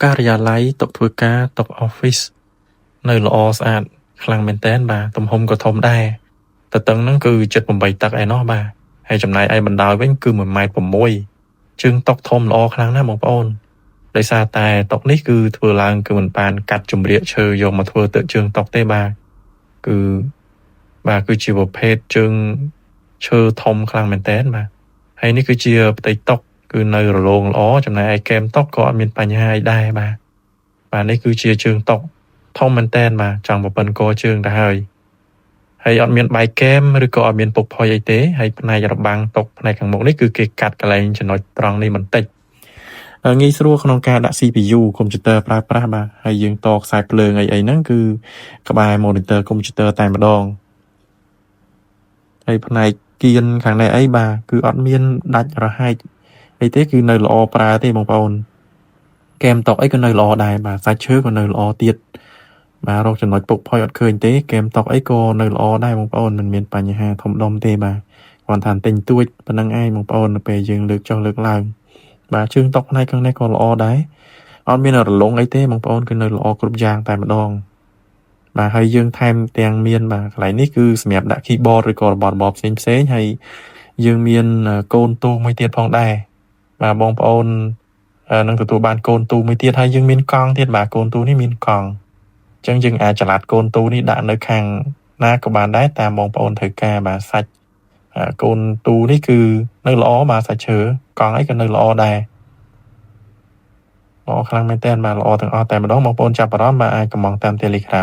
ការិយាល័យតុធ្វើការតុ office នៅល្អស្អាតខ្លាំងមែនតើបាទទំហំក៏ធំដែរតឹងហ្នឹងគឺ78តឹកឯណោះបាទហើយចំណាយឯបណ្ដោយវិញគឺ1.6 ម៉ែត្រជើងតុធំល្អខ្លាំងណាស់បងប្អូនដោយសារតែតុនេះគឺធ្វើឡើងគឺមិនបានកាត់ជំរាកឈើយកមកធ្វើទៅជើងតុទេបាទគឺជាប្រភេទជើងឈើធំខ្លាំងមែនតើបាទហើយនេះគឺជាផ្ទៃតុគឺនៅរលោងល្អចំណែកឯគែមតុក៏អត់មានបញ្ហាអីដែរបាទនេះគឺជាជើងតុធំមែនតើបាទចង់ប្រព័ន្ធកជើងទៅហើយអត់មានបែកគែមឬក៏អត់មានពុកផុយអីទេហើយផ្នែករបាំងតុផ្នែកខាងមុខនេះគឺគេកាត់កន្លែងចំណុចត្រង់នេះបន្តិចងាយស្រួលក្នុងការដាក់ CPU កុំព្យូទ័រប្រើប្រាស់បាទហើយយើងតខ្សែភ្លើងអីហ្នឹងគឺក្បែរ monitor កុំព្យូទ័រតែម្ដងហើយផ្នែកគៀនខាងនេះអីបាទគឺអត់មានដាច់រហែកអីទេគឺនៅល្អប្រើទេបងប្អូនគែមតុអីក៏នៅល្អដែរបាទសាច់ឈើក៏នៅល្អទៀតបាទរកចំណុចពុកផុយអត់ឃើញទេគែមតុអីក៏នៅល្អដែរបងប្អូនមិនមានបញ្ហាធំដុំទេបាទគាត់ថាទិញទួចប៉ុណ្្នឹងឯងបងប្អូននៅពេលយើងលើកចុះលើកឡើងបាទជើងតុផ្នែកខាងនេះក៏ល្អដែរអត់មានរលុងអីទេបងប្អូនគឺនៅល្អគ្រប់យ៉ាងតែម្ដងបាទហើយយើងថែមទាំងមានបាទកន្លែងនេះគឺសម្រាប់ដាក់ keyboard ឬក៏របបផ្សេងហើយយើងមានកូនទូមួយទៀតផងដែរបាទបងប្អូននឹងទទួលបានកូនទូមួយទៀតហើយយើងមានកង់ទៀតបាទកូនទូនេះមានកង់អញ្ចឹងយើងអាចចល័តកូនទូនេះដាក់នៅខាងណាក៏បានដែរតាមបងប្អូនត្រូវការបាទសាច់កូនទូនេះគឺនៅល្អបាទសាច់ឈើកង់អីក៏នៅល្អដែរល្អខ្លាំងមែនតើបាទល្អទាំងអស់តែម្ដងបងប្អូនចាប់អារម្មណ៍បាទអាចកម្មង់តាម Telegram